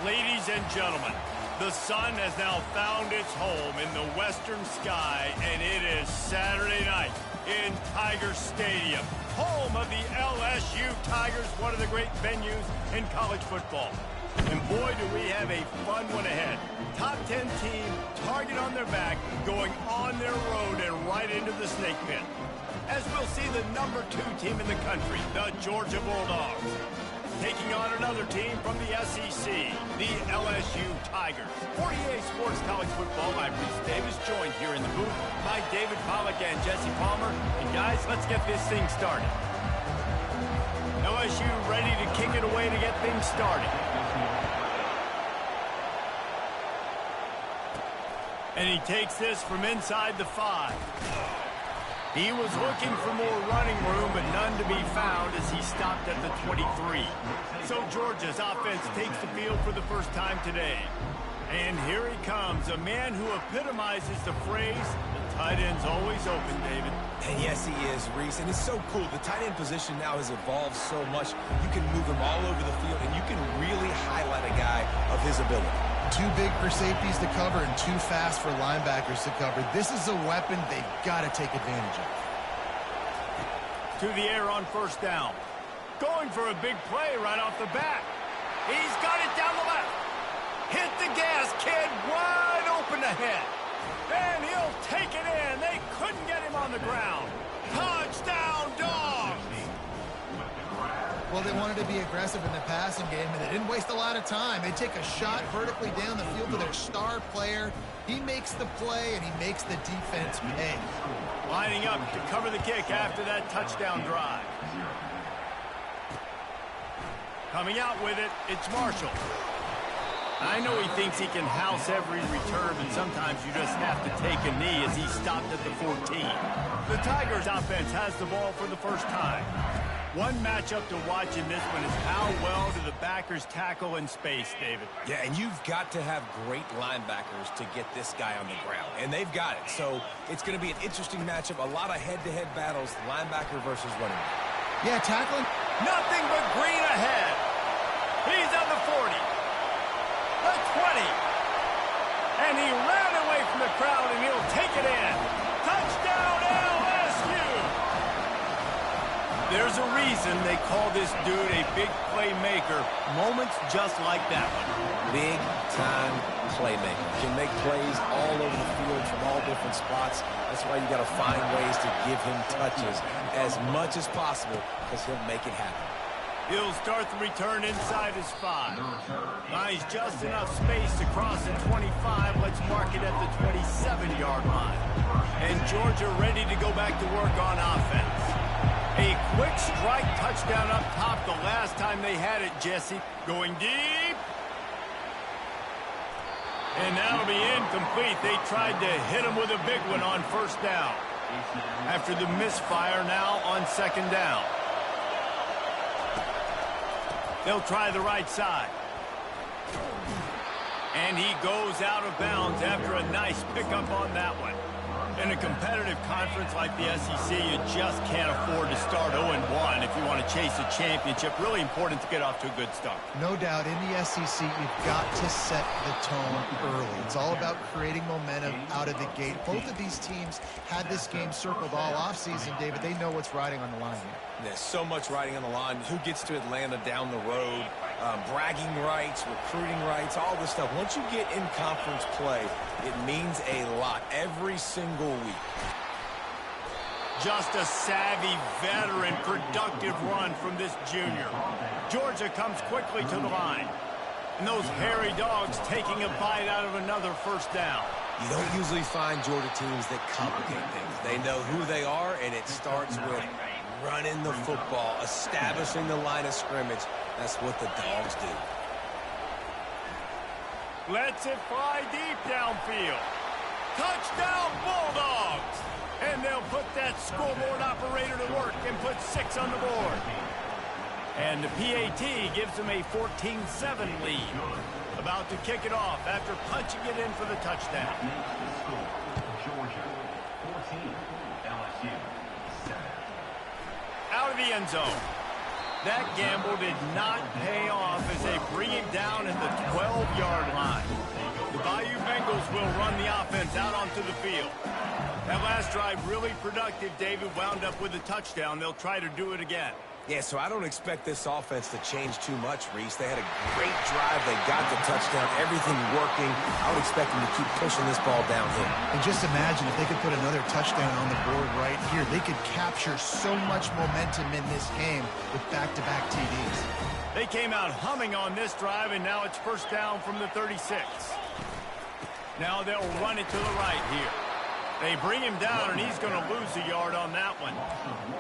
Ladies and gentlemen, the sun has now found its home in the western sky, and it is Saturday night in Tiger Stadium, home of the LSU Tigers, one of the great venues in college football. And boy, do we have a fun one ahead. Top 10 team, target on their back, going on their road and right into the snake pit. As we'll see the number 2 team in the country, the Georgia Bulldogs, taking on another team from the SEC, the LSU Tigers. For EA Sports College Football, I'm Reese Davis, joined here in the booth by David Pollack and Jesse Palmer. And guys, let's get this thing started. LSU ready to kick it away to get things started. And he takes this from inside the 5. He was looking for more running room, but none to be found as he stopped at the 23. So Georgia's offense takes the field for the first time today. And here he comes, a man who epitomizes the phrase, the tight end's always open, David. And yes, he is, Reese. And it's so cool. The tight end position now has evolved so much. You can move him all over the field, and you can really highlight a guy of his ability. Too big for safeties to cover and too fast for linebackers to cover. This is a weapon they've got to take advantage of. To the air on first down. Going for a big play right off the bat. He's got it down the left. Hit the gas, kid. Wide open ahead. And he'll take it in. They couldn't get him on the ground. Touchdown, Dogs! Well, they wanted to be aggressive in the passing game, and they didn't waste a lot of time. They take a shot vertically down the field to their star player. He makes the play, and he makes the defense pay. Lining up to cover the kick after that touchdown drive. Coming out with it, it's Marshall. I know he thinks he can house every return, but sometimes you just have to take a knee as he stopped at the 14. The Tigers offense has the ball for the first time. One matchup to watch in this one is how well do the backers tackle in space, David. Yeah, and you've got to have great linebackers to get this guy on the ground, and they've got it. So it's going to be an interesting matchup, a lot of head-to-head battles, linebacker versus running back. Yeah, tackling. Nothing but green ahead. He's on the 40. The 20. And he ran away from the crowd, and he'll take it in. Touchdown, LSU! There's a reason they call this dude a big playmaker. Moments just like that one. Big-time playmaker. Can make plays all over the field from all different spots. That's why you got to find ways to give him touches as much as possible because he'll make it happen. He'll start the return inside his 5. Buys just enough space to cross the 25. Let's mark it at the 27-yard line. And Georgia ready to go back to work on offense. A quick strike touchdown up top the last time they had it, Jesse. Going deep. And that'll be incomplete. They tried to hit him with a big one on first down. After the misfire now on second down. They'll try the right side. And he goes out of bounds after a nice pickup on that one. In a competitive conference like the SEC, you just can't afford to start 0-1 if you want to chase a championship. Really important to get off to a good start. No doubt, in the SEC, you've got to set the tone early. It's all about creating momentum out of the gate. Both of these teams had this game circled all offseason, David. They know what's riding on the line here. There's so much riding on the line. Who gets to Atlanta down the road? Bragging rights, recruiting rights, all this stuff. Once you get in conference play, it means a lot every single week. Just a savvy, veteran, productive run from this junior. Georgia comes quickly to the line. And those hairy Dogs taking a bite out of another first down. You don't usually find Georgia teams that complicate things. They know who they are, and it starts with running the football, establishing the line of scrimmage. That's what the Dogs do. Lets it fly deep downfield. Touchdown, Bulldogs! And they'll put that scoreboard operator to work and put 6 on the board. And the PAT gives them a 14-7 lead. About to kick it off after punching it in for the touchdown. Georgia, 14, LSU, 7. Out of the end zone. That gamble did not pay off as they bring him down at the 12-yard line. The Bayou Bengals will run the offense out onto the field. That last drive really productive. David wound up with a touchdown. They'll try to do it again. Yeah, so I don't expect this offense to change too much, Reese. They had a great drive. They got the touchdown. Everything working. I would expect them to keep pushing this ball downhill. And just imagine if they could put another touchdown on the board right here. They could capture so much momentum in this game with back-to-back TDs. They came out humming on this drive, and now it's first down from the 36. Now they'll run it to the right here. They bring him down, and he's going to lose a yard on that one.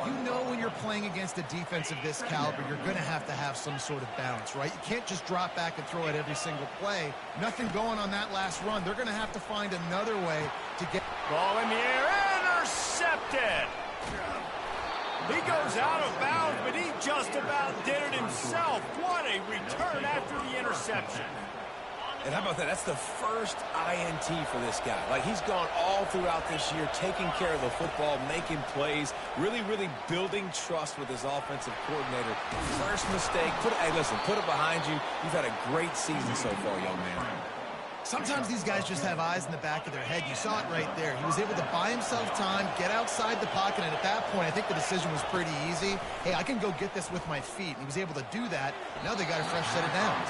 You know when you're playing against a defense of this caliber, you're going to have some sort of balance, right? You can't just drop back and throw it every single play. Nothing going on that last run. They're going to have to find another way to get... Ball in the air, intercepted! He goes out of bounds, but he just about did it himself. What a return after the interception. And how about that? That's the first INT for this guy. Like, he's gone all throughout this year, taking care of the football, making plays, really, really building trust with his offensive coordinator. First mistake. Hey, listen, put it behind you. You've had a great season so far, young man. Sometimes these guys just have eyes in the back of their head. You saw it right there. He was able to buy himself time, get outside the pocket, and at that point, I think the decision was pretty easy. Hey, I can go get this with my feet. And he was able to do that. Now they got a fresh set of downs.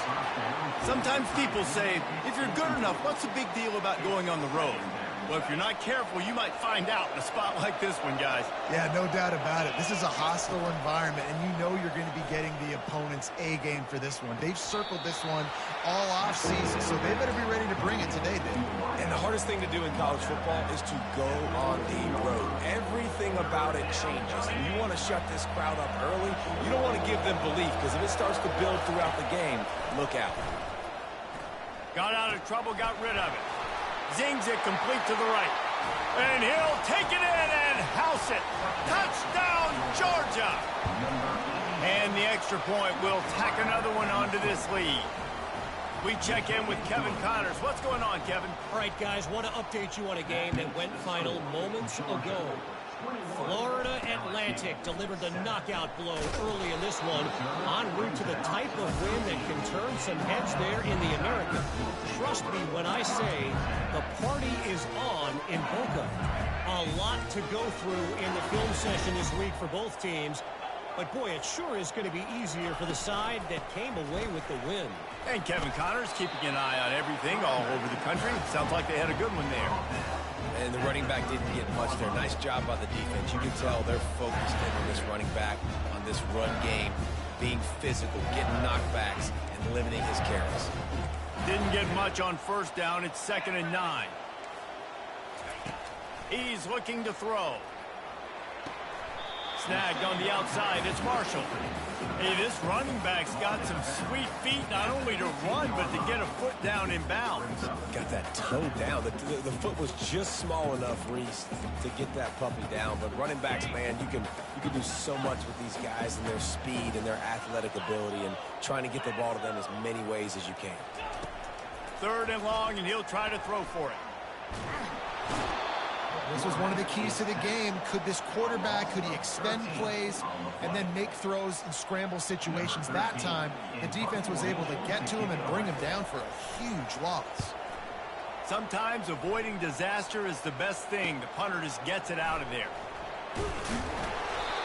Sometimes people say, if you're good enough, what's the big deal about going on the road? Well, if you're not careful, you might find out in a spot like this one, guys. Yeah, no doubt about it. This is a hostile environment, and you know you're going to be getting the opponent's A game for this one. They've circled this one all offseason, so they better be ready to bring it today, Dave. And the hardest thing to do in college football is to go on the road. Everything about it changes. And you want to shut this crowd up early. You don't want to give them belief, because if it starts to build throughout the game, look out. Got out of trouble, got rid of it. Zings it complete to the right. And he'll take it in and house it. Touchdown, Georgia. And the extra point will tack another one onto this lead. We check in with Kevin Connors. What's going on, Kevin? All right, guys, want to update you on a game that went final moments ago. Florida Atlantic delivered the knockout blow early in this one, en route to the type of win that can turn some heads there in the American. Trust me when I say the party is on in Boca. A lot to go through in the film session this week for both teams. But, boy, it sure is going to be easier for the side that came away with the win. And Kevin Connors keeping an eye on everything all over the country. Sounds like they had a good one there. And the running back didn't get much there. Nice job by the defense. You can tell they're focused in on this running back, on this run game, being physical, getting knockbacks, and limiting his carries. Didn't get much on first down. It's 2nd and 9. He's looking to throw. Snagged on the outside. It's Marshall. Hey, this running back's got some sweet feet, not only to run, but to get a foot down in bounds. Got that toe down. The foot was just small enough, Reese, to get that puppy down. But running backs, man, you can do so much with these guys and their speed and their athletic ability and trying to get the ball to them as many ways as you can. 3rd and long, and he'll try to throw for it. This was one of the keys to the game. Could this quarterback, could he extend plays and then make throws in scramble situations? That time, the defense was able to get to him and bring him down for a huge loss. Sometimes avoiding disaster is the best thing. The punter just gets it out of there.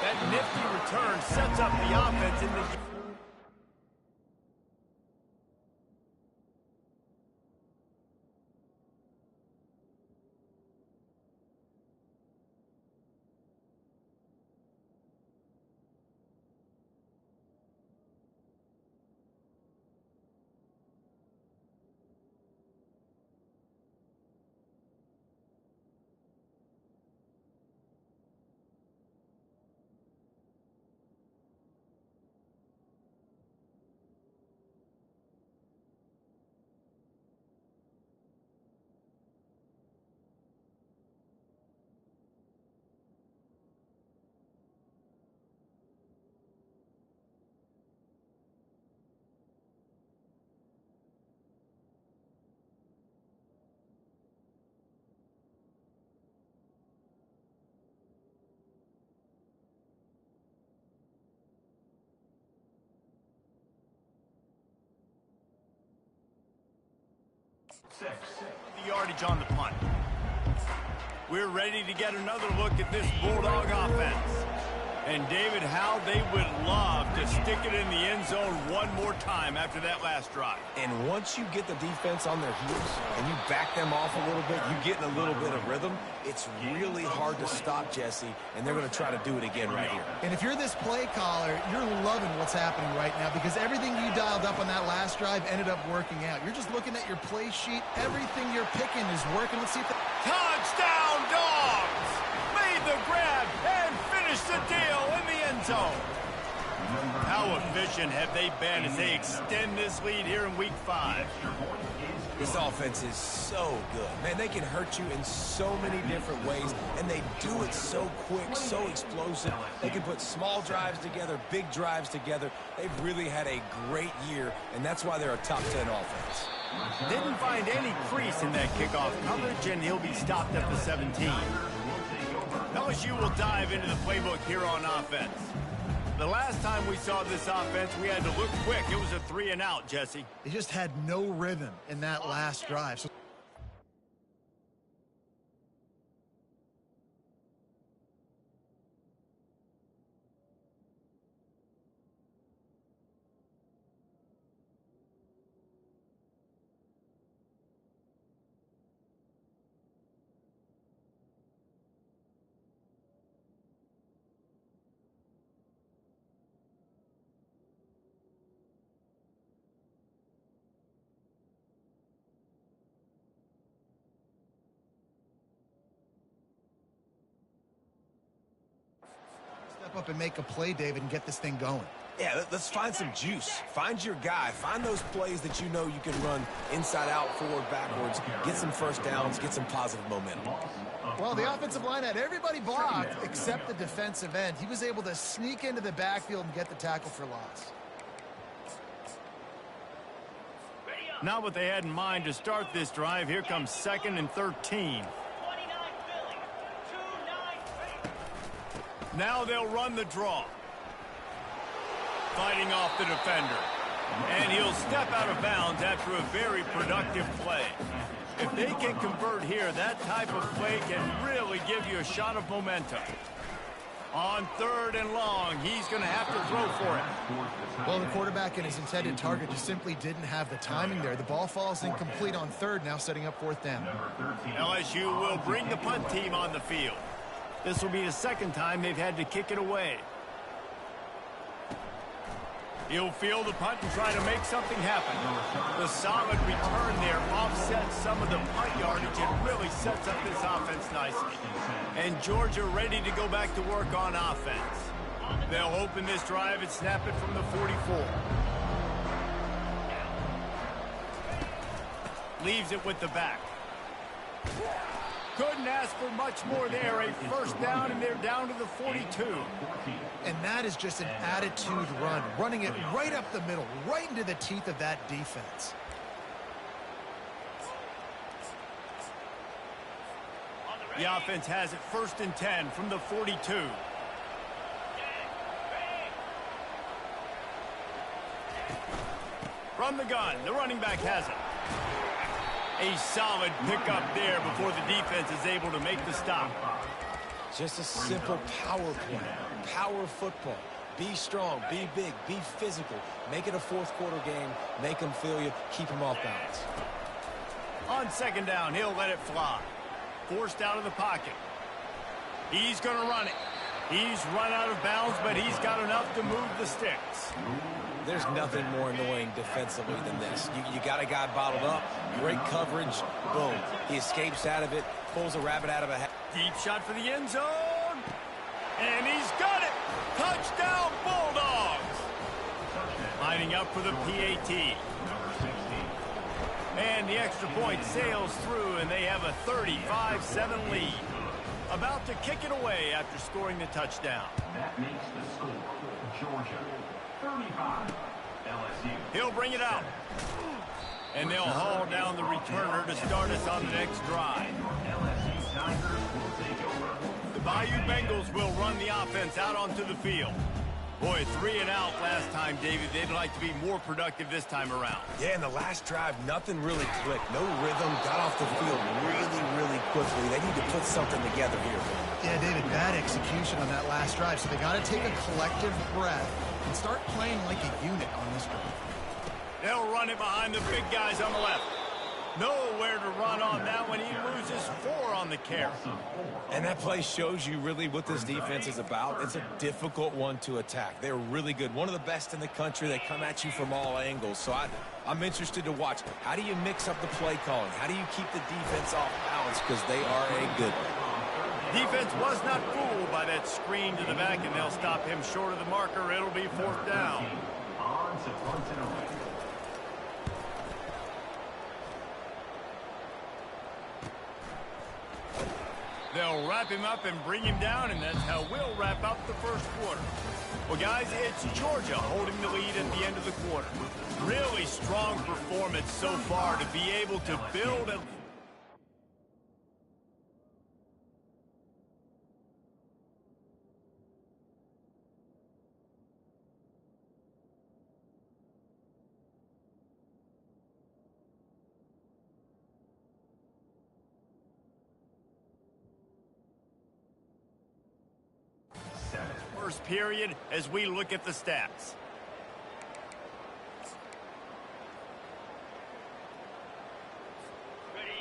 That nifty return sets up the offense in the game. The yardage on the punt. We're ready to get another look at this Bulldog offense. And, David, how they would love to stick it in the end zone one more time after that last drive. And once you get the defense on their heels and you back them off a little bit, you get in a little bit of rhythm, it's really hard to stop, Jesse, and they're going to try to do it again right here. And if you're this play caller, you're loving what's happening right now because everything you dialed up on that last drive ended up working out. You're just looking at your play sheet. Everything you're picking is working. Let's see if Touchdown, Dogs! Made the grab and finished the deal in the end zone. How efficient have they been as they extend this lead here in Week 5? This offense is so good. Man, they can hurt you in so many different ways, and they do it so quick, so explosive. They can put small drives together, big drives together. They've really had a great year, and that's why they're a top 10 offense. Didn't find any crease in that kickoff coverage, and he'll be stopped at the 17. LSU will dive into the playbook here on offense. The last time we saw this offense, we had to look quick. It was a 3-and-out, Jesse. they just had no rhythm in that last drive. So step up and make a play, David, and get this thing going. Yeah, let's find some juice. Find your guy. Find those plays that you know you can run inside out, forward, backwards. Get some first downs. Get some positive momentum. Well, the offensive line had everybody blocked except the defensive end. He was able to sneak into the backfield and get the tackle for loss. Not what they had in mind to start this drive. Here comes 2nd and 13. Now they'll run the draw. Fighting off the defender. And he'll step out of bounds after a very productive play. If they can convert here, that type of play can really give you a shot of momentum. On 3rd and long, he's going to have to throw for it. Well, the quarterback and his intended target just simply didn't have the timing there. The ball falls incomplete on 3rd, now setting up 4th down. LSU will bring the punt team on the field. This will be the 2nd time they've had to kick it away. He'll field the punt and try to make something happen. The solid return there offsets some of the punt yardage and really sets up this offense nicely. And Georgia ready to go back to work on offense. They'll open this drive and snap it from the 44. Leaves it with the back. Couldn't ask for much more there. A first down, and they're down to the 42. And that is just an attitude run, running it right up the middle, right into the teeth of that defense. The offense has it 1st and 10 from the 42. From the gun, the running back has it. A solid pickup there before the defense is able to make the stop. Just a simple power play. Power football. Be strong, be big, be physical. Make it a 4th quarter game. Make them feel you. Keep them off balance. On 2nd down, he'll let it fly. Forced out of the pocket. He's going to run it. He's run out of bounds, but he's got enough to move the sticks. There's nothing more annoying defensively than this. You got a guy bottled up, great coverage, boom. He escapes out of it, pulls a rabbit out of a hat. Deep shot for the end zone. And he's got it. Touchdown, Bulldogs. Lining up for the PAT. And the extra point sails through, and they have a 35-7 lead. About to kick it away after scoring the touchdown. That makes the score Georgia 35, LSU. He'll bring it out. And they'll haul down the returner to start us on the next drive. LSU Tigers will take over. The Bayou Bengals will run the offense out onto the field. Boy, 3 and out last time, David. They'd like to be more productive this time around. Yeah, in the last drive, nothing really clicked. No rhythm, got off the field really quickly. They need to put something together here. Yeah, David, bad execution on that last drive, so they got to take a collective breath and start playing like a unit on this one. They'll run it behind the big guys on the left. Nowhere to run on that one. He loses 4 on the carry. And that play shows you really what this defense is about. It's a difficult one to attack. They're really good. One of the best in the country. They come at you from all angles. So I'm interested to watch. How do you mix up the play calling? How do you keep the defense off balance? Because they are a good one. Defense was not fooled by that screen to the back, and they'll stop him short of the marker. It'll be 4th down. On to Clinton. They'll wrap him up and bring him down, and that's how we'll wrap up the first quarter. Well, guys, it's Georgia holding the lead at the end of the quarter. Really strong performance so far to be able to build a... First period as we look at the stats.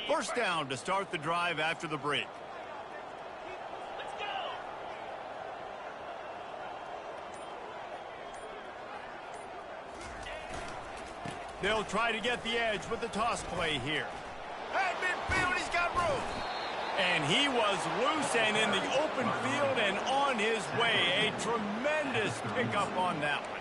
First down to start the drive after the break. They'll try to get the edge with the toss play here. At midfield, he's got room. And he was loose and in the open field and on his way. A tremendous pickup on that one.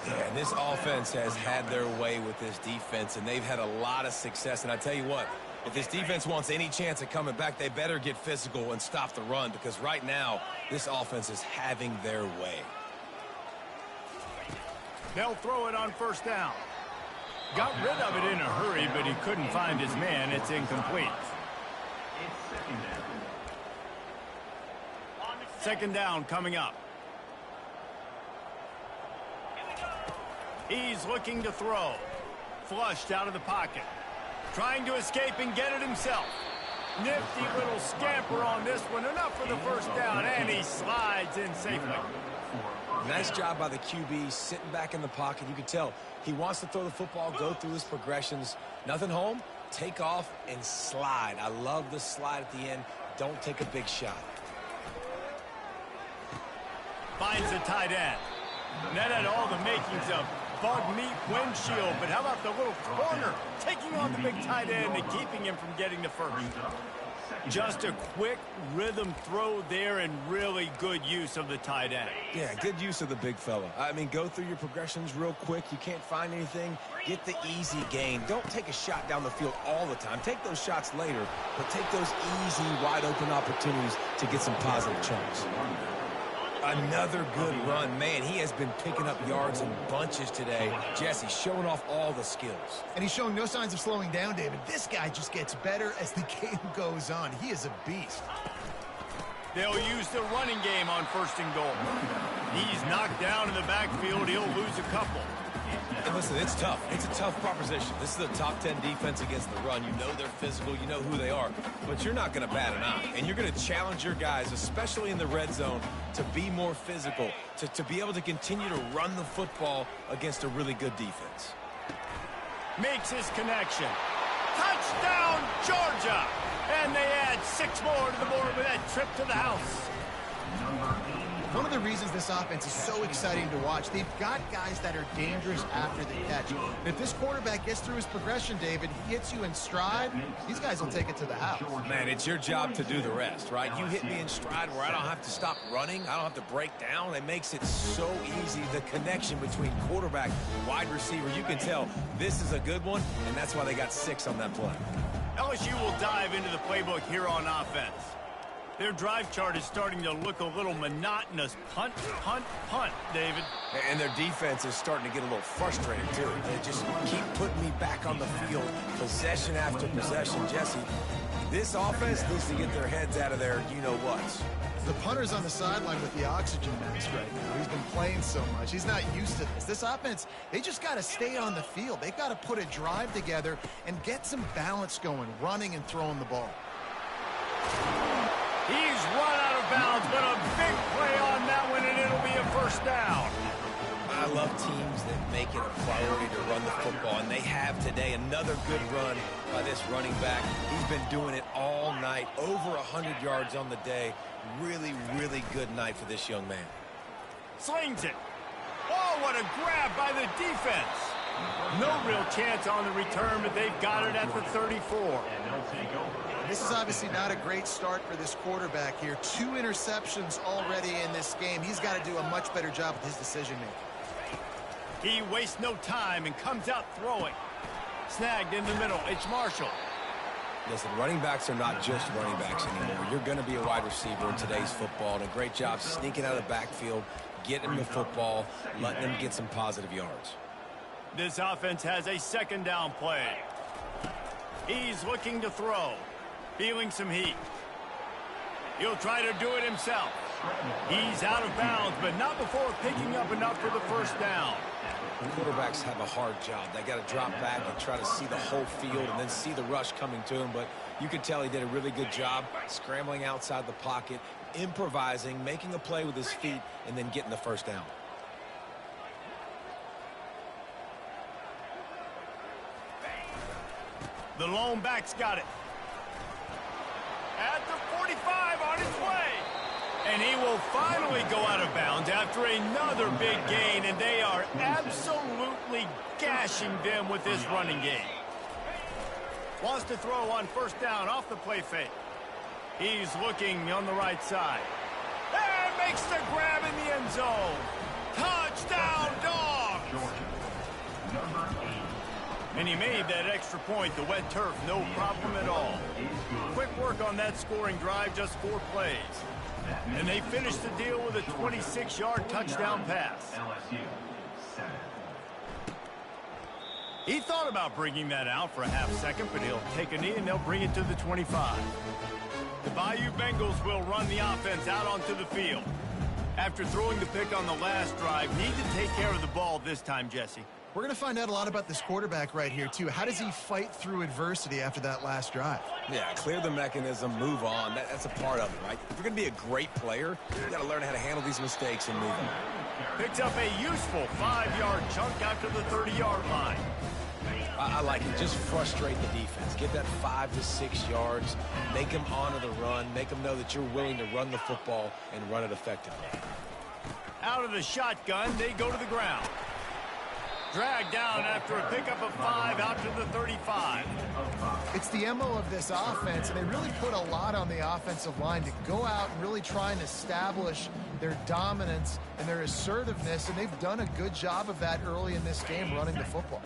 Yeah, this offense has had their way with this defense, and they've had a lot of success. And I tell you what, if this defense wants any chance of coming back, they better get physical and stop the run, because right now, this offense is having their way. They'll throw it on first down. Got rid of it in a hurry, but he couldn't find his man. It's incomplete. Second down coming up. He's looking to throw. Flushed out of the pocket. Trying to escape and get it himself. Nifty little scamper on this one. Enough for the first down, and he slides in safely. Nice job by the QB, sitting back in the pocket. You can tell he wants to throw the football, go through his progressions. Nothing home, take off and slide. I love the slide at the end. Don't take a big shot. Finds the tight end. That had all the makings of bug meat windshield, but how about the little corner taking on the big tight end and keeping him from getting the first? Just a quick rhythm throw there and really good use of the tight end. Yeah, good use of the big fella. I mean, go through your progressions real quick. You can't find anything, get the easy gain. Don't take a shot down the field all the time. Take those shots later, but take those easy, wide-open opportunities to get some positive chunks. Another good run. Man, he has been picking up yards in bunches today. Jesse showing off all the skills. And he's showing no signs of slowing down, David. This guy just gets better as the game goes on. He is a beast. They'll use the running game on first and goal. He's knocked down in the backfield. He'll lose a couple. And listen, it's tough. It's a tough proposition. This is a top 10 defense against the run. You know they're physical. You know who they are. But you're not going to bat an eye. And you're going to challenge your guys, especially in the red zone, to be more physical, to be able to continue to run the football against a really good defense. Makes his connection. Touchdown, Georgia! And they add 6 more to the board with that trip to the house. One of the reasons this offense is so exciting to watch, they've got guys that are dangerous after the catch. If this quarterback gets through his progression, David, he hits you in stride, these guys will take it to the house. Man, it's your job to do the rest, right? You hit me in stride where I don't have to stop running. I don't have to break down. It makes it so easy. The connection between quarterback and wide receiver, you can tell this is a good one, and that's why they got 6 on that play. LSU will dive into the playbook here on offense. Their drive chart is starting to look a little monotonous. Punt, punt, punt, David. And their defense is starting to get a little frustrated, too. They just keep putting me back on the field, possession after possession. Jesse, this offense needs to get their heads out of their you-know-whats. The punter's on the sideline with the oxygen mask right now. He's been playing so much. He's not used to this. This offense, they just got to stay on the field. They've got to put a drive together and get some balance going, running and throwing the ball. He's run out of bounds, but a big play on that one, and it'll be a first down. I love teams that make it a priority to run the football, and they have today. Another good run by this running back. He's been doing it all night, over 100 yards on the day. Really, really good night for this young man. Slings it. Oh, what a grab by the defense. No real chance on the return, but they've got it at the 34. This is obviously not a great start for this quarterback here. 2 interceptions already in this game. He's got to do a much better job with his decision-making. He wastes no time and comes out throwing. Snagged in the middle. It's Marshall. Listen, running backs are not just running backs anymore. You're going to be a wide receiver in today's football, and a great job sneaking out of the backfield, getting the football, letting them get some positive yards. This offense has a second down play. He's looking to throw. Feeling some heat. He'll try to do it himself. He's out of bounds, but not before picking up enough for the first down. Quarterbacks have a hard job. They got to drop back and try to see the whole field and then see the rush coming to him. But you can tell he did a really good job scrambling outside the pocket, improvising, making a play with his feet, and then getting the first down. The lone back's got it. At the 45 on his way. And he will finally go out of bounds after another big gain, and they are absolutely gashing them with this running game. Wants to throw on first down off the play fake. He's looking on the right side. And makes the grab in the end zone. Touchdown, Dogs! And he made that extra point, the wet turf, no problem at all. Quick work on that scoring drive, just 4 plays. And they finished the deal with a 26-yard touchdown pass. He thought about bringing that out for a half second, but he'll take a knee and they'll bring it to the 25. The Bayou Bengals will run the offense out onto the field. After throwing the pick on the last drive, need to take care of the ball this time, Jesse. We're going to find out a lot about this quarterback right here, too. How does he fight through adversity after that last drive? Yeah, clear the mechanism, move on. That's a part of it, right? If you're going to be a great player, you got to learn how to handle these mistakes and move on. Picks up a useful 5-yard chunk out to the 30-yard line. I like it. Just frustrate the defense. Get that 5 to 6 yards. Make them honor the run. Make them know that you're willing to run the football and run it effectively. Out of the shotgun, they go to the ground. Dragged down after a pickup of 5 out to the 35. It's the MO of this offense, and they really put a lot on the offensive line to go out and really try and establish their dominance and their assertiveness, and they've done a good job of that early in this game running the football.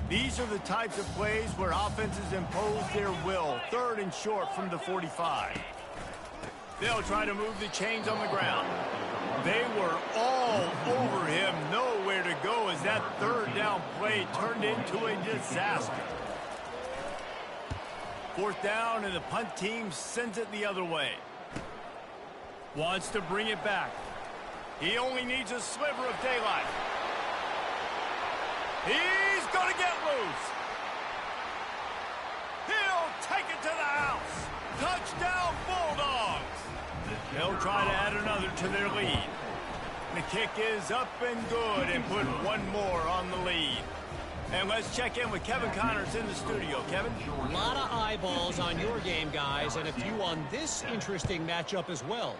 These are the types of plays where offenses impose their will. 3rd and short from the 45. They'll try to move the chains on the ground. They were all over him, nowhere to go as that 3rd down play turned into a disaster. 4th down, and the punt team sends it the other way. Wants to bring it back. He only needs a sliver of daylight. He's going to get loose. He'll take it to the house. Touchdown, Bulldogs. They'll try to add another to their lead. The kick is up and good and put one more on the lead. And let's check in with Kevin Connors in the studio. Kevin? A lot of eyeballs on your game, guys, and a few on this interesting matchup as well.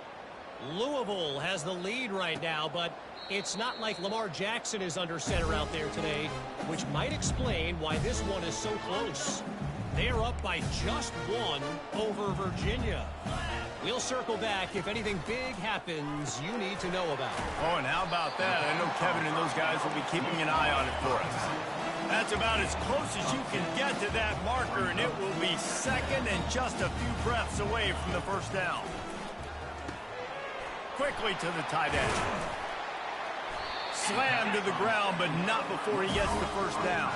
Louisville has the lead right now, but it's not like Lamar Jackson is under center out there today, which might explain why this one is so close. They're up by just 1 over Virginia. We'll circle back if anything big happens you need to know about. Oh, and how about that? I know Kevin and those guys will be keeping an eye on it for us. That's about as close as you can get to that marker, and it will be 2nd and just a few breaths away from the first down. Quickly to the tight end. Slammed to the ground, but not before he gets the first down.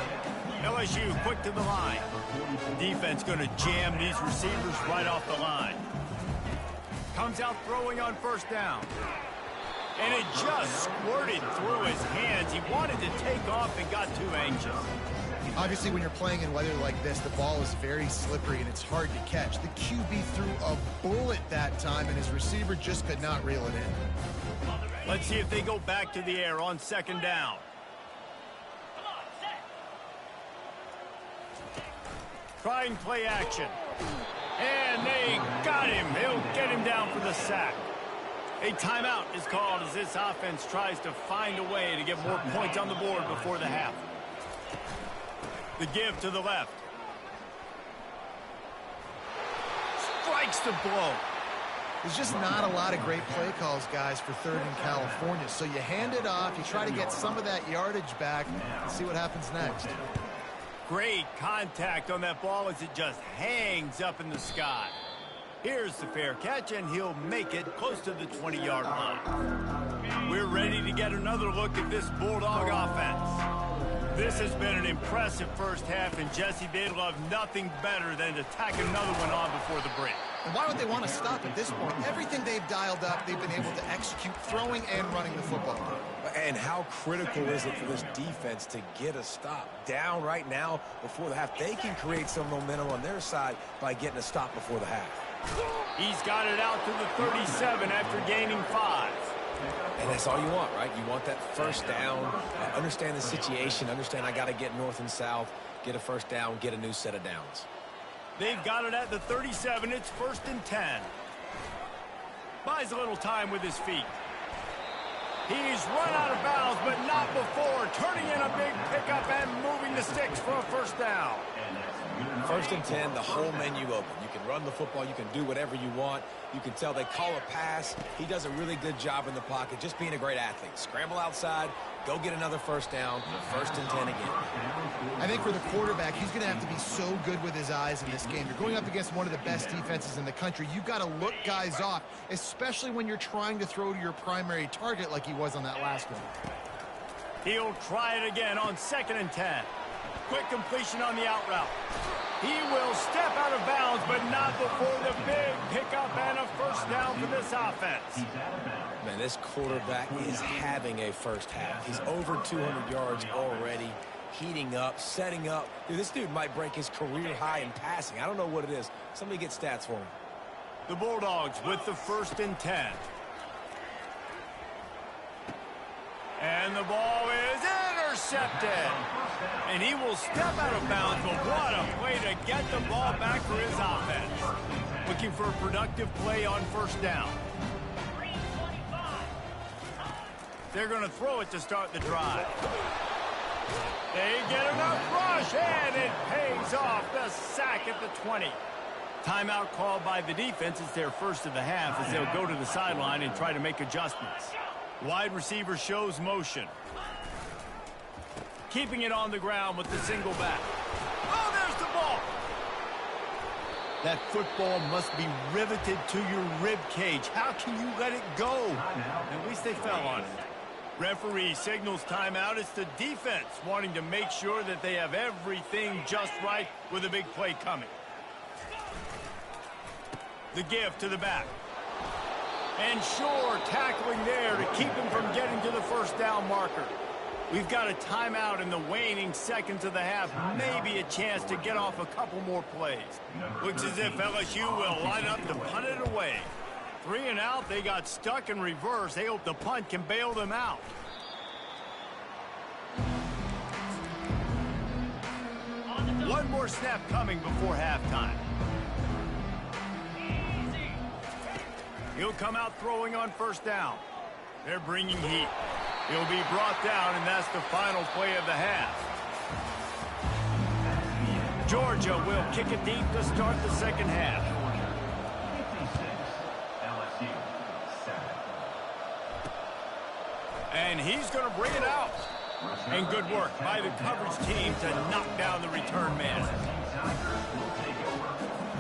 LSU quick to the line. Defense going to jam these receivers right off the line. Comes out throwing on first down. And it just squirted through his hands. He wanted to take off and got too anxious. Obviously, when you're playing in weather like this, the ball is very slippery and it's hard to catch. The QB threw a bullet that time, and his receiver just could not reel it in. Let's see if they go back to the air on second down. Trying play action. And they got him. He'll get him down for the sack. A timeout is called as this offense tries to find a way to get more points on the board before the half. The give to the left. Strikes the blow. There's just not a lot of great play calls, guys, for third in California. So you hand it off, you try to get some of that yardage back, and see what happens next. Great contact on that ball as it just hangs up in the sky. Here's the fair catch, and he'll make it close to the 20-yard line. We're ready to get another look at this Bulldog offense. This has been an impressive first half, and Jesse, they'd love nothing better than to tack another one on before the break. And why would they want to stop at this point? Everything they've dialed up, they've been able to execute throwing and running the football. And how critical is it for this defense to get a stop? Down right now before the half, they can create some momentum on their side by getting a stop before the half. He's got it out to the 37 after gaining 5. And that's all you want, right? You want that first down, understand the situation, understand I got to get north and south, get a first down, get a new set of downs. They've got it at the 37. It's 1st and 10. Buys a little time with his feet. He's run out of bounds, but not before. Turning in a big pickup and moving the sticks for a first down. 1st and 10, the whole menu open. You can run the football. You can do whatever you want. You can tell they call a pass. He does a really good job in the pocket, just being a great athlete. Scramble outside, go get another first down, 1st and 10 again. I think for the quarterback, he's going to have to be so good with his eyes in this game. You're going up against one of the best defenses in the country. You've got to look guys off, especially when you're trying to throw to your primary target like he was on that last one. He'll try it again on 2nd and 10. Quick completion on the out route. He will step out of bounds, but not before the big pickup and a first down for this offense. Man, this quarterback is having a first half. He's over 200 yards already, heating up, setting up. Dude, this dude might break his career high in passing. I don't know what it is. Somebody get stats for him. The Bulldogs with the 1st and 10. And the ball is intercepted. And he will step out of bounds, but what a way to get the ball back for his offense. Looking for a productive play on first down. They're going to throw it to start the drive. They get enough rush, and it pays off. The sack at the 20. Timeout called by the defense. It's their first of the half as they'll go to the sideline and try to make adjustments. Wide receiver shows motion. Keeping it on the ground with the single back. Oh, there's the ball. That football must be riveted to your rib cage. How can you let it go? At least they fell on it. Referee signals timeout. It's the defense wanting to make sure that they have everything just right with a big play coming. The give to the back. And sure, tackling there to keep him from getting to the first down marker. We've got a timeout in the waning seconds of the half. Maybe a chance to get off a couple more plays. Looks as if LSU will line up to punt it away. 3 and out, they got stuck in reverse. They hope the punt can bail them out. One more snap coming before halftime. He'll come out throwing on first down. They're bringing heat. He'll be brought down, and that's the final play of the half. Georgia will kick it deep to start the second half. And he's going to bring it out. And good work by the coverage team to knock down the return man.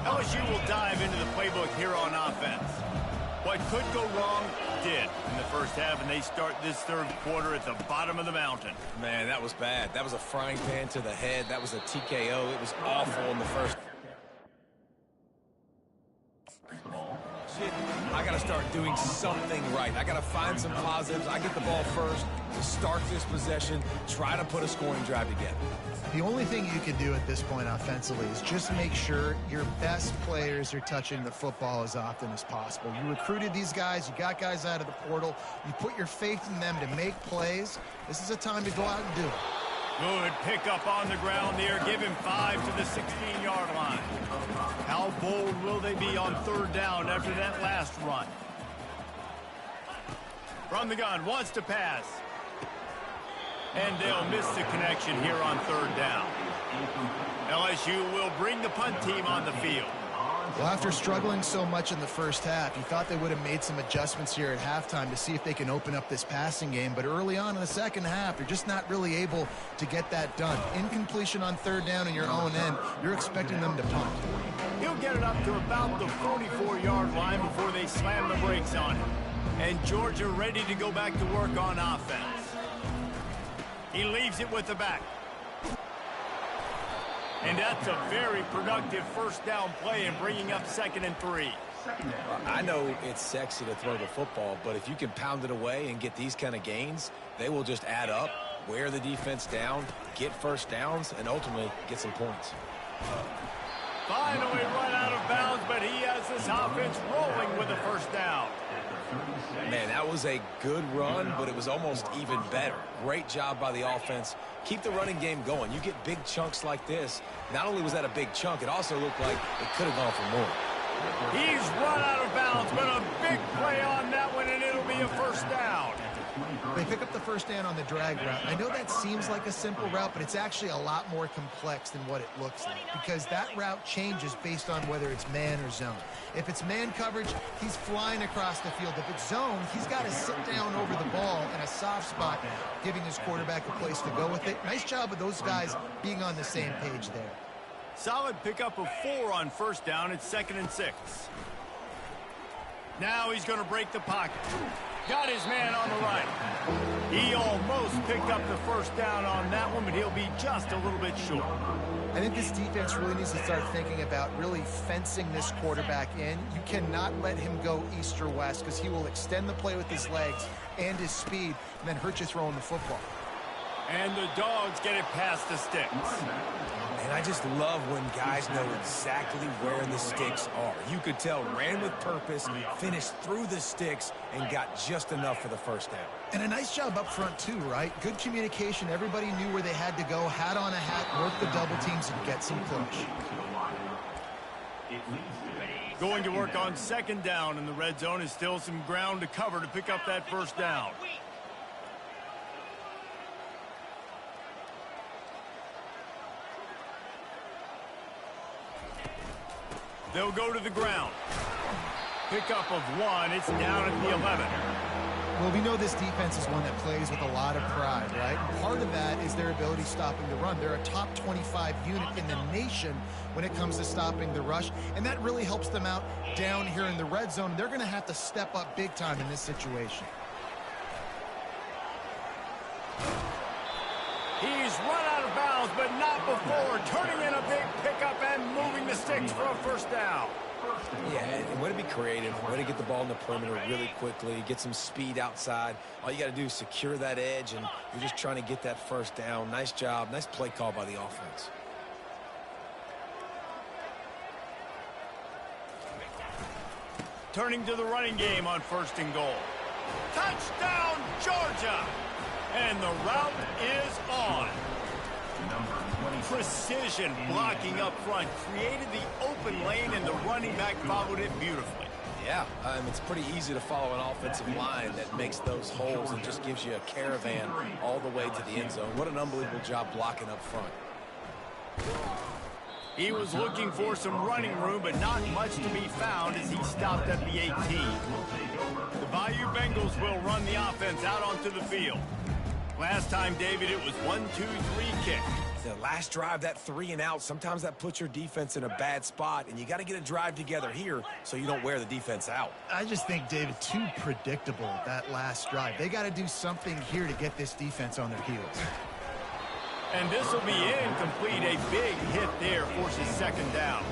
LSU will dive into the playbook here on offense. What could go wrong did in the first half, and they start this third quarter at the bottom of the mountain. Man, that was bad. That was a frying pan to the head. That was a TKO. It was awful in the first. it, I got to start doing something right. I got to find some positives. I get the ball first to start this possession, try to put a scoring drive together. The only thing you can do at this point offensively is just make sure your best players are touching the football as often as possible. You recruited these guys. You got guys out of the portal. You put your faith in them to make plays. This is a time to go out and do it. Good pickup on the ground there. Give him 5 to the 16-yard line. How bold will they be on third down after that last run? From the gun, wants to pass. And they'll miss the connection here on third down. LSU will bring the punt team on the field. Well, after struggling so much in the first half, you thought they would have made some adjustments here at halftime to see if they can open up this passing game. But early on in the second half, you're just not really able to get that done. Incompletion on third down in your own end, you're expecting them to punt. He'll get it up to about the 44-yard line before they slam the brakes on him. And Georgia ready to go back to work on offense. He leaves it with the back. And that's a very productive first down play in bringing up 2nd and 3. I know it's sexy to throw the football, but if you can pound it away and get these kind of gains, they will just add up, wear the defense down, get first downs, and ultimately get some points. Finally run out of bounds, but he has this offense rolling with a first down. Man, that was a good run, but it was almost even better. Great job by the offense. Keep the running game going. You get big chunks like this. Not only was that a big chunk, it also looked like it could have gone for more. He's run out of bounds, but a big play on that one, and it'll be a first down. They pick up the first down on the drag route. I know that seems like a simple route, but it's actually a lot more complex than what it looks like because that route changes based on whether it's man or zone. If it's man coverage, he's flying across the field. If it's zone, he's got to sit down over the ball in a soft spot, giving his quarterback a place to go with it. Nice job of those guys being on the same page there. Solid pickup of 4 on first down. It's 2nd and 6. Now he's going to break the pocket. Got his man on the right. He almost picked up the first down on that one, but he'll be just a little bit short. I think this defense really needs to start thinking about really fencing this quarterback in. You cannot let him go east or west because he will extend the play with his legs and his speed and then hurt you throwing the football. And the Dogs get it past the sticks. And I just love when guys know exactly where the sticks are. You could tell ran with purpose, finished through the sticks, and got just enough for the first down. And a nice job up front too, right? Good communication. Everybody knew where they had to go, hat on a hat, work the double teams, and get some push. Going to work on 2nd down, and the red zone is still some ground to cover to pick up that first down. They'll go to the ground. Pickup of 1. It's down at the 11. Well, we know this defense is one that plays with a lot of pride, right? Part of that is their ability stopping the run. They're a top 25 unit in the nation when it comes to stopping the rush, and that really helps them out down here in the red zone. They're going to have to step up big time in this situation. He's run out of bounds, but not before turning in a big pickup and moving the sticks for a first down. Yeah, and way to be creative, way to get the ball in the perimeter really quickly, get some speed outside. All you got to do is secure that edge, and you're just trying to get that first down. Nice job, nice play call by the offense. Turning to the running game on 1st and goal. Touchdown, Georgia! And the route is on. Precision blocking up front created the open lane, and the running back followed it beautifully. Yeah, it's pretty easy to follow an offensive line that makes those holes and just gives you a caravan all the way to the end zone. What an unbelievable job blocking up front. He was looking for some running room, but not much to be found as he stopped at the 18. The Bayou Bengals will run the offense out onto the field. Last time, David, it was 1-2-3 kick. The last drive, that 3 and out, sometimes that puts your defense in a bad spot, and you got to get a drive together here so you don't wear the defense out. I just think, David, too predictable that last drive. They got to do something here to get this defense on their heels. And this will be incomplete. A big hit there forces second down.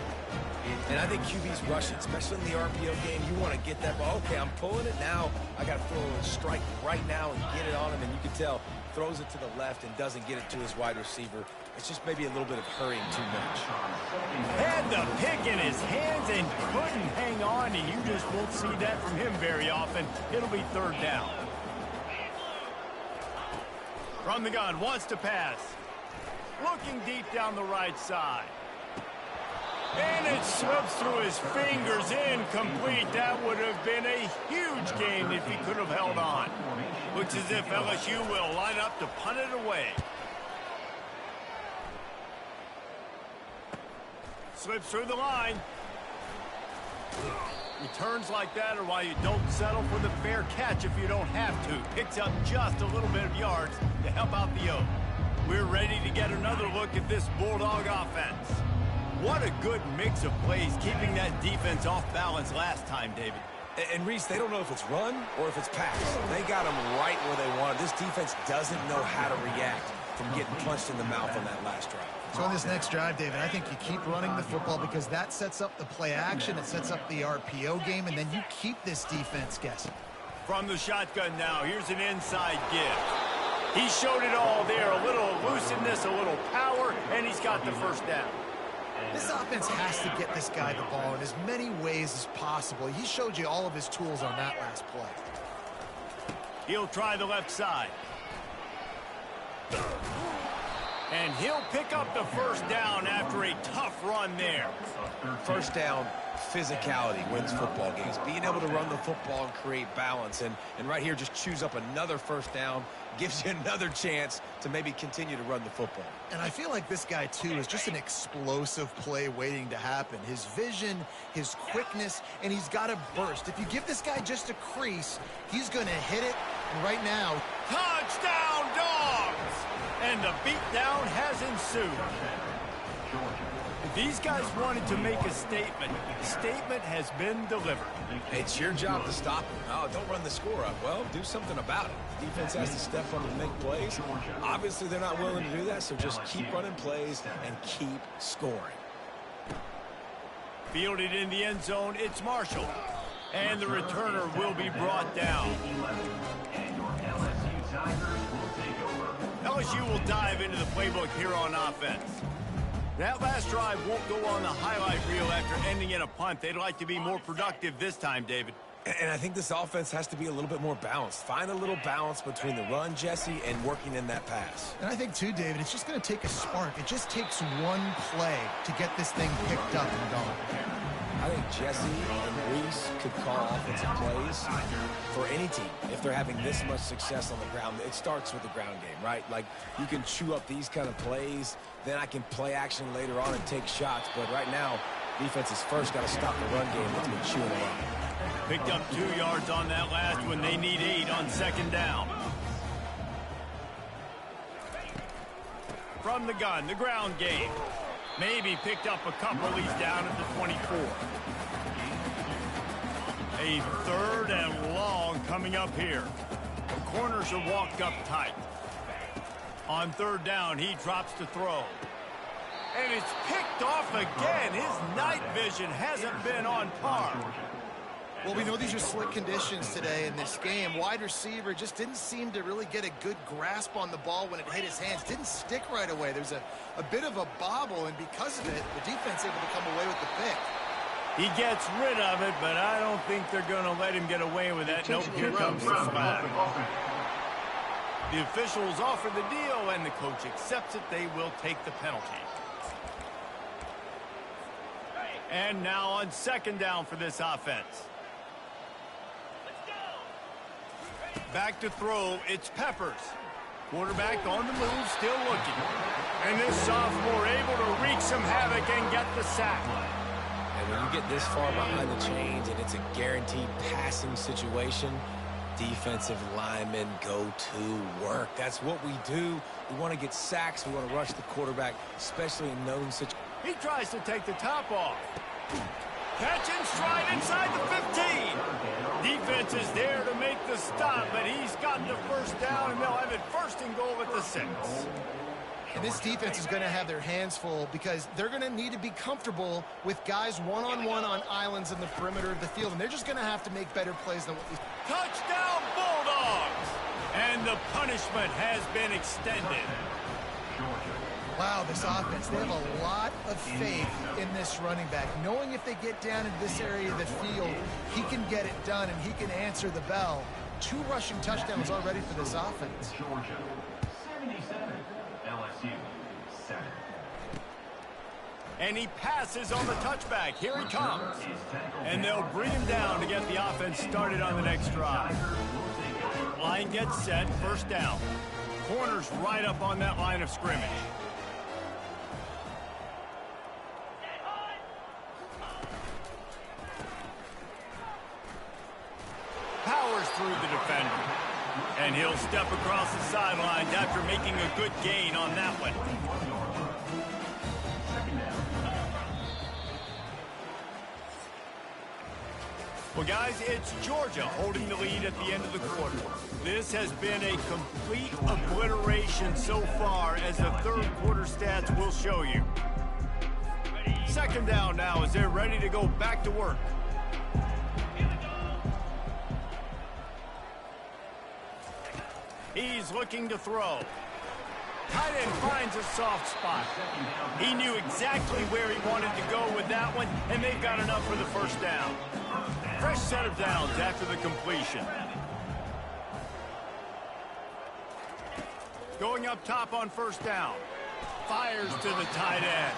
And I think QB's rushing, especially in the RPO game. You want to get that ball. Okay, I'm pulling it now. I got to throw a strike right now and get it on him. And you can tell, throws it to the left and doesn't get it to his wide receiver. It's just maybe a little bit of hurrying too much. Had the pick in his hands and couldn't hang on. And you just won't see that from him very often. It'll be third down. From the gun, wants to pass. Looking deep down the right side. And it slips through his fingers, incomplete. That would have been a huge gain if he could have held on. Looks as if LSU will line up to punt it away. Slips through the line. Returns like that are why you don't settle for the fair catch if you don't have to. Picks up just a little bit of yards to help out the Oak. We're ready to get another look at this Bulldog offense. What a good mix of plays, keeping that defense off balance last time, David. And Reese, they don't know if it's run or if it's pass. They got them right where they want it. This defense doesn't know how to react from getting punched in the mouth on that last drive. So on this next drive, David, I think you keep running the football because that sets up the play action, it sets up the RPO game, and then you keep this defense guessing. From the shotgun now, here's an inside give. He showed it all there, a little elusiveness, a little power, and he's got the first down. This offense has to get this guy the ball in as many ways as possible. He showed you all of his tools on that last play. He'll try the left side. And he'll pick up the first down after a tough run there. First down, physicality wins football games. Being able to run the football and create balance. And right here, just choose up another first down. Gives you another chance to maybe continue to run the football. And I feel like this guy, too, is just an explosive play waiting to happen. His vision, his quickness, and he's got a burst. If you give this guy just a crease, he's going to hit it. And right now, touchdown, Dogs! And the beatdown has ensued. These guys wanted to make a statement. The statement has been delivered. It's your job to stop them. Oh, don't run the score up. Well, do something about it. The defense has to step up and make plays. Obviously, they're not willing to do that, so just keep running plays and keep scoring. Fielded in the end zone, it's Marshall. And the returner will be brought down. LSU will dive into the playbook here on offense. That last drive won't go on the highlight reel after ending in a punt. They'd like to be more productive this time, David. And I think this offense has to be a little bit more balanced. Find a little balance between the run, Jesse, and working in that pass. And I think, too, David, it's just going to take a spark. It just takes one play to get this thing picked up and gone. I think Jesse and Reese could call offensive plays for any team. If they're having this much success on the ground, it starts with the ground game, right? Like, you can chew up these kind of plays, then I can play action later on and take shots. But right now, defense has first got to stop the run game that's been chewing them up. Picked up 2 yards on that last one. They need 8 on second down. From the gun, the ground game. Maybe picked up a couple. He's down at the 24. A third and long coming up here. The corners are walked up tight. On third down, he drops to throw. And it's picked off again. His night vision hasn't been on par. Well, we know these are slick conditions today in this game. Wide receiver just didn't seem to really get a good grasp on the ball when it hit his hands. Didn't stick right away. There's a bit of a bobble, and because of it, the defense able to come away with the pick. He gets rid of it, but I don't think they're going to let him get away with that. Nope, here comes the flag. The officials offer the deal, and the coach accepts it. They will take the penalty. And now on second down for this offense. Back to throw, it's Peppers. Quarterback on the move, still looking. And this sophomore able to wreak some havoc and get the sack. And when you get this far behind the chains and it's a guaranteed passing situation, defensive linemen go to work. That's what we do. We want to get sacks. We want to rush the quarterback, especially in known situations. He tries to take the top off. Catch and stride inside the 15. Defense is there to make the stop, but he's got the first down, and they'll have it first and goal at the 6. And this defense is going to have their hands full because they're going to need to be comfortable with guys one-on-one on islands in the perimeter of the field. And they're just going to have to make better plays than what we... Touchdown, Bulldogs! And the punishment has been extended. Wow, this offense, they have a lot of faith in this running back. Knowing if they get down into this area of the field, he can get it done and he can answer the bell. 2 rushing touchdowns already for this offense. Georgia, 77. LSU, 7. And he passes on the touchback. Here he comes. And they'll bring him down to get the offense started on the next drive. Line gets set, first down. Corners right up on that line of scrimmage. Powers through the defender. And he'll step across the sidelines after making a good gain on that one. Well, guys, it's Georgia holding the lead at the end of the quarter. This has been a complete obliteration so far, as the third quarter stats will show you. Second down now as they're ready to go back to work. He's looking to throw. Tight end finds a soft spot. He knew exactly where he wanted to go with that one, and they've got enough for the first down. Fresh set of downs after the completion. Going up top on first down. Fires to the tight end.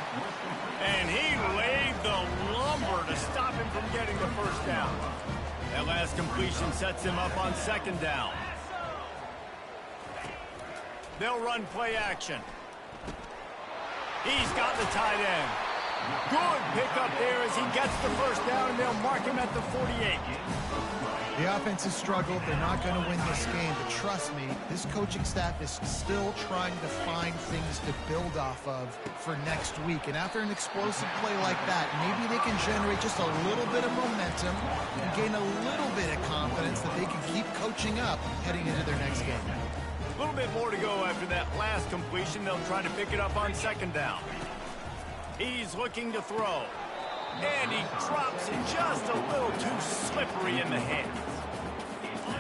And he laid the lumber to stop him from getting the first down. That last completion sets him up on second down. They'll run play action. He's got the tight end. Good pickup there as he gets the first down, and they'll mark him at the 48. The offense has struggled. They're not going to win this game, but trust me, this coaching staff is still trying to find things to build off of for next week. And after an explosive play like that, maybe they can generate just a little bit of momentum and gain a little bit of confidence that they can keep coaching up heading into their next game. A little bit more to go after that last completion. They'll try to pick it up on second down. He's looking to throw. And he drops it just a little too slippery in the hands.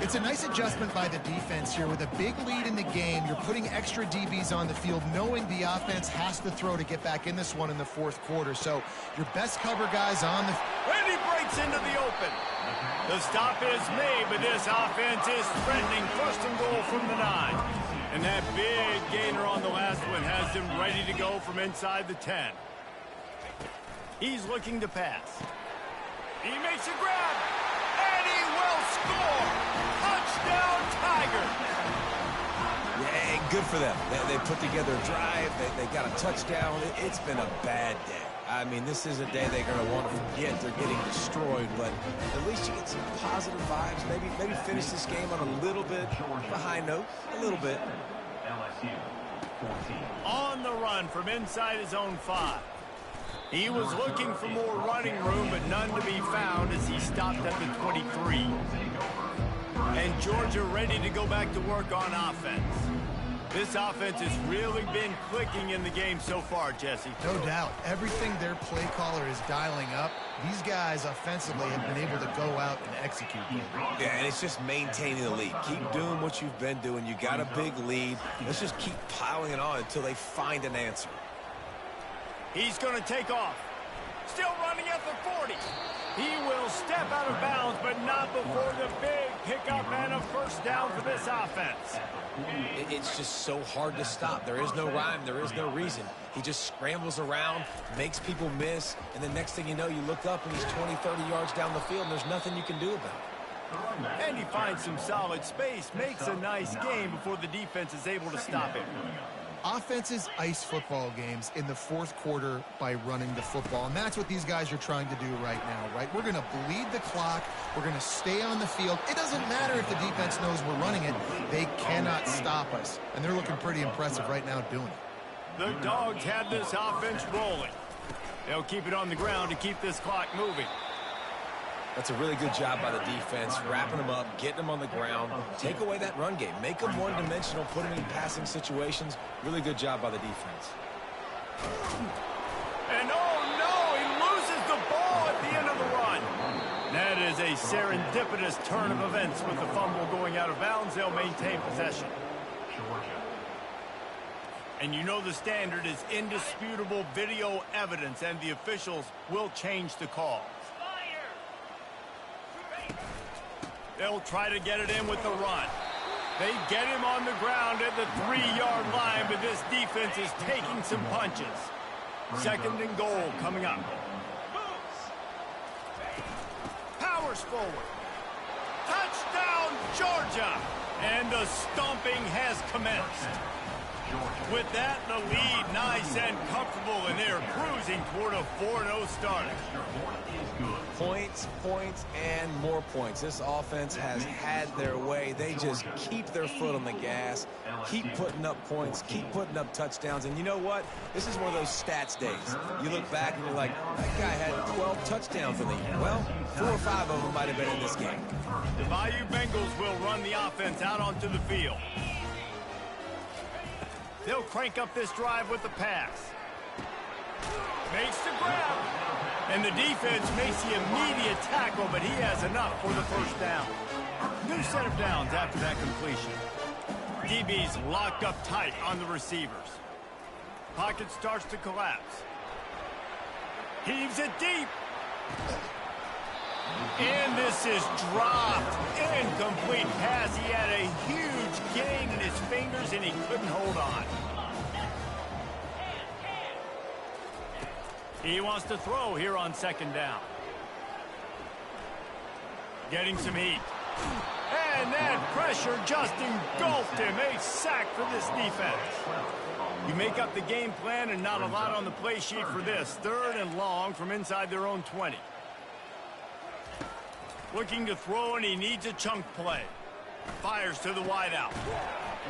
It's a nice adjustment by the defense here. With a big lead in the game, you're putting extra DBs on the field, knowing the offense has to throw to get back in this one in the fourth quarter. So your best cover guys on the... And he breaks into the open. The stop is made, but this offense is threatening first and goal from the 9. And that big gainer on the last one has them ready to go from inside the 10. He's looking to pass. He makes a grab, and he will score. Touchdown, Tigers. Yeah, good for them. They put together a drive. They got a touchdown. It's been a bad day. I mean, this is a day they're going to want to forget. They're getting destroyed, but at least you get some positive vibes. Maybe finish this game on a little bit of a high note. A little bit. LSU, 14. On the run from inside his own 5. He was looking for more running room, but none to be found as he stopped at the 23. And Georgia ready to go back to work on offense. This offense has really been clicking in the game so far, Jesse. No doubt. Everything their play caller is dialing up, these guys offensively have been able to go out and execute. Yeah, and it's just maintaining the lead. Keep doing what you've been doing. You got a big lead. Let's just keep piling it on until they find an answer. He's going to take off. Still running at the 40. He will step out of bounds, but not before the big pickup and a first down for this offense. It's just so hard to stop. There is no rhyme. There is no reason. He just scrambles around, makes people miss, and the next thing you know, you look up and he's 20, 30 yards down the field, and there's nothing you can do about it. And he finds some solid space, makes a nice game before the defense is able to stop him. Offenses ice football games in the fourth quarter by running the football, and that's what these guys are trying to do right now, right? We're going to bleed the clock. We're going to stay on the field. It doesn't matter if the defense knows we're running it. They cannot stop us, and they're looking pretty impressive right now doing it. The Dogs have this offense rolling. They'll keep it on the ground to keep this clock moving. That's a really good job by the defense, wrapping them up, getting them on the ground, take away that run game, make them one-dimensional, put them in passing situations. Really good job by the defense. And oh no, he loses the ball at the end of the run. That is a serendipitous turn of events with the fumble going out of bounds. They'll maintain possession. And you know the standard is indisputable video evidence, and the officials will change the call. They'll try to get it in with the run. They get him on the ground at the 3-yard line, but this defense is taking some punches. 2nd and goal coming up. Powers forward. Touchdown, Georgia! And the stomping has commenced. With that, the lead nice and comfortable, and they're cruising toward a 4-0 start. Points, points, and more points. This offense has had their way. They just keep their foot on the gas, keep putting up points, keep putting up touchdowns. And you know what? This is one of those stats days. You look back and you're like, that guy had 12 touchdowns in the year. Well, 4 or 5 of them might have been in this game. The Bayou Bengals will run the offense out onto the field. They'll crank up this drive with the pass. Makes the grab. And the defense makes the immediate tackle, but he has enough for the first down. New set of downs after that completion. DB's locked up tight on the receivers. Pocket starts to collapse. Heaves it deep. And this is dropped. Incomplete pass. He had a huge gain in his fingers, and he couldn't hold on. He wants to throw here on 2nd down. Getting some heat. And that pressure just engulfed him. A sack for this defense. You make up the game plan and not a lot on the play sheet for this. 3rd and long from inside their own 20. Looking to throw, and he needs a chunk play. Fires to the wideout.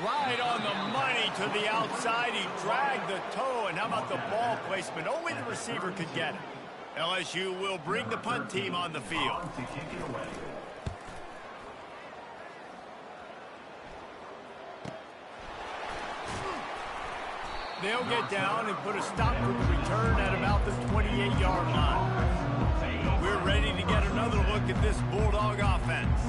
Right on the money to the outside. He dragged the toe, and how about the ball placement? Only the receiver could get it. LSU will bring the punt team on the field. They'll get down and put a stop to the return at about the 28-yard line. We're ready to get another look at this Bulldog offense.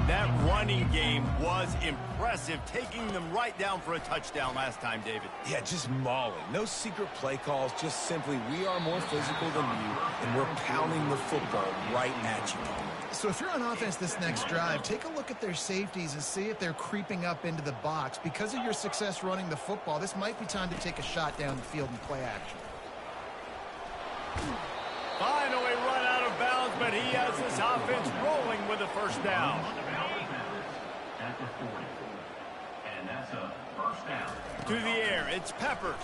That running game was impressive, taking them right down for a touchdown last time, David. Yeah, just mauling. No secret play calls, just simply we are more physical than you, and we're pounding the football right at you. So if you're on offense this next drive, take a look at their safeties and see if they're creeping up into the box. Because of your success running the football, this might be time to take a shot down the field and play action. Finally run out of bounds, but he has this offense rolling with a first down. At the 40. And that's a first down. To the air, it's Peppers.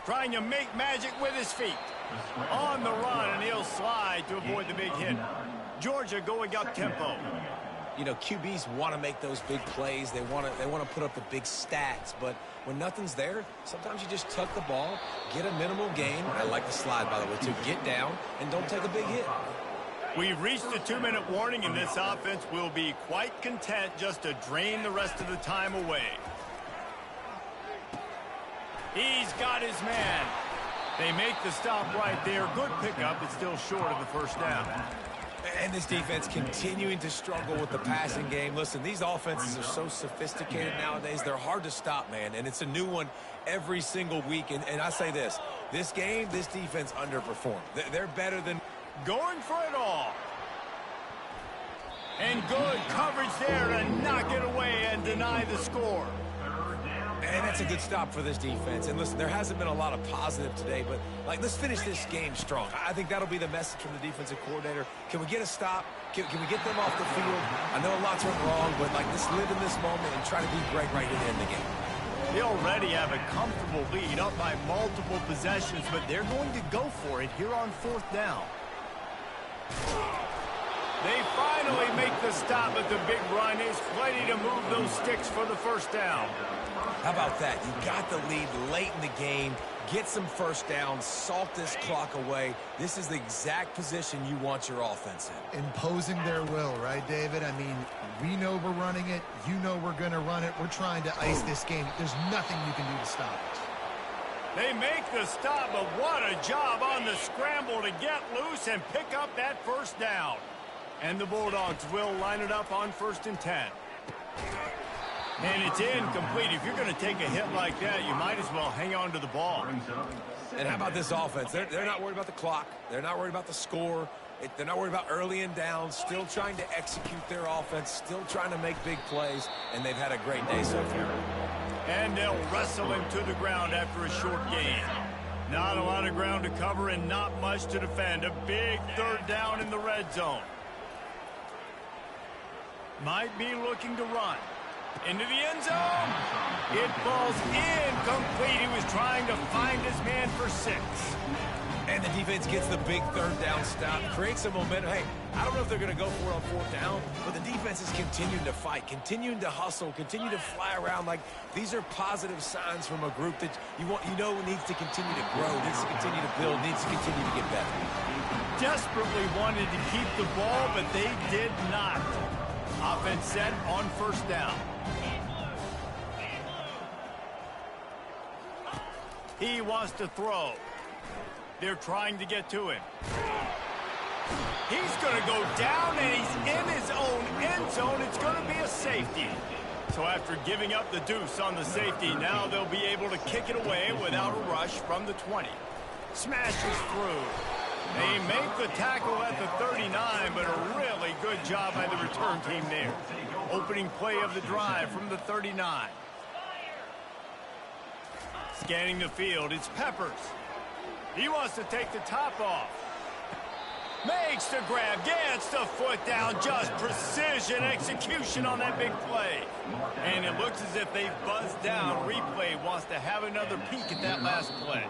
Trying to make magic with his feet. On the run, and he'll slide to avoid the big hit. Georgia going up tempo. You know, QBs want to make those big plays. They want to put up the big stats, but when nothing's there, sometimes you just tuck the ball, get a minimal gain. I like the slide, by the way, to get down and don't take a big hit. We've reached the 2-minute warning, and this offense will be quite content just to drain the rest of the time away. He's got his man. They make the stop right there. Good pickup, but still short of the first down. And this defense continuing to struggle with the passing game. Listen, these offenses are so sophisticated nowadays. They're hard to stop, man. And it's a new one every single week. And I say this game, this defense underperformed. They're better than... Going for it all. And good coverage there to knock it away and deny the score. And that's a good stop for this defense. And listen, there hasn't been a lot of positive today, but let's finish this game strong. I think that'll be the message from the defensive coordinator. Can we get a stop? Can we get them off the field? I know lots went wrong, but let's live in this moment and try to be great right at the end of the game. They already have a comfortable lead, up by multiple possessions, but they're going to go for it here on 4th down. They finally make the stop at the big run. It's plenty to move those sticks for the first down. How about that? You got the lead late in the game. Get some first downs. Salt this clock away. This is the exact position you want your offense in. Imposing their will, right, David? I mean, we know we're running it. You know we're going to run it. We're trying to ice this game. There's nothing you can do to stop it. They make the stop, but what a job on the scramble to get loose and pick up that first down. And the Bulldogs will line it up on 1st and 10. And it's incomplete. If you're going to take a hit like that, you might as well hang on to the ball. And how about this offense? They're not worried about the clock. They're not worried about the score. They're not worried about early and down. Still trying to execute their offense. Still trying to make big plays. And they've had a great day so far. And they'll wrestle him to the ground after a short gain. Not a lot of ground to cover and not much to defend. A big 3rd down in the red zone. Might be looking to run. Into the end zone. It falls incomplete. He was trying to find his man for 6. And the defense gets the big 3rd down stop. Creates some momentum. Hey, I don't know if they're going to go for it on 4th down, but the defense is continuing to fight, continuing to hustle, continue to fly around. Like, these are positive signs from a group that you know needs to continue to grow, needs to continue to build, needs to continue to get better. Desperately wanted to keep the ball, but they did not. Offense set on 1st down. He wants to throw. They're trying to get to him. He's going to go down, and he's in his own end zone. It's going to be a safety. So after giving up the deuce on the safety, now they'll be able to kick it away without a rush from the 20. Smashes through. They make the tackle at the 39, but a really good job by the return team there. Opening play of the drive from the 39. Scanning the field, it's Peppers. He wants to take the top off. Makes the grab, gets the foot down, just precision execution on that big play. And it looks as if they've buzzed down. Replay wants to have another peek at that last play.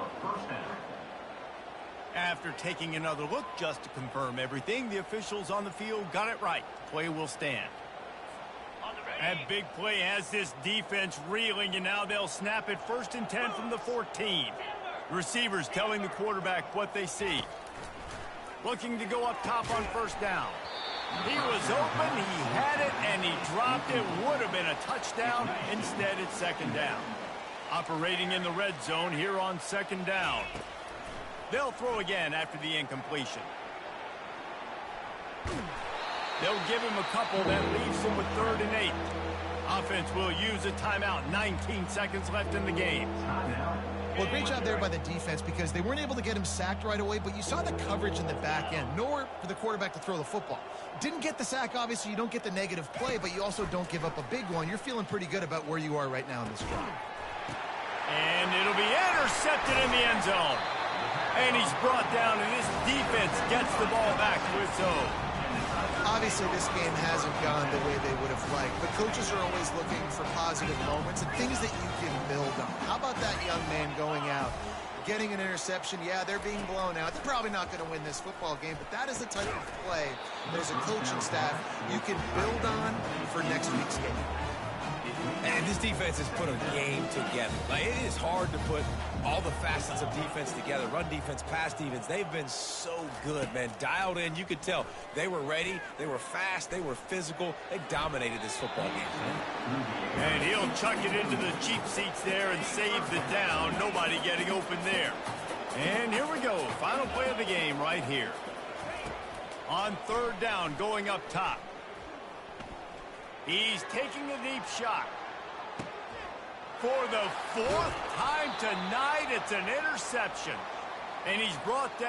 After taking another look just to confirm everything, the officials on the field got it right. The play will stand. That big play has this defense reeling, and now they'll snap it 1st and 10 from the 14. Receivers telling the quarterback what they see. Looking to go up top on 1st down. He was open, he had it, and he dropped it. Would have been a touchdown. Instead, it's 2nd down. Operating in the red zone here on 2nd down. They'll throw again after the incompletion. They'll give him a couple. That leaves him with 3rd and 8. Offense will use a timeout. 19 seconds left in the game. Well, great job there by the defense because they weren't able to get him sacked right away, but you saw the coverage in the back end. Nowhere for the quarterback to throw the football. Didn't get the sack, obviously. You don't get the negative play, but you also don't give up a big one. You're feeling pretty good about where you are right now in this drive. And it'll be intercepted in the end zone. And he's brought down, and this defense gets the ball back to its own. Obviously, this game hasn't gone the way they would have liked, but coaches are always looking for positive moments and things that you can build on. How about that young man going out, getting an interception? Yeah, they're being blown out. They're probably not going to win this football game, but that is the type of play that as a coaching staff you can build on for next week's game. And this defense has put a game together. Like, it is hard to put all the facets of defense together. Run defense, pass defense. They've been so good, man. Dialed in. You could tell they were ready. They were fast. They were physical. They dominated this football game. And he'll chuck it into the cheap seats there and save the down. Nobody getting open there. And here we go. Final play of the game right here. On 3rd down, going up top. He's taking a deep shot. For the 4th time tonight, it's an interception. And he's brought down.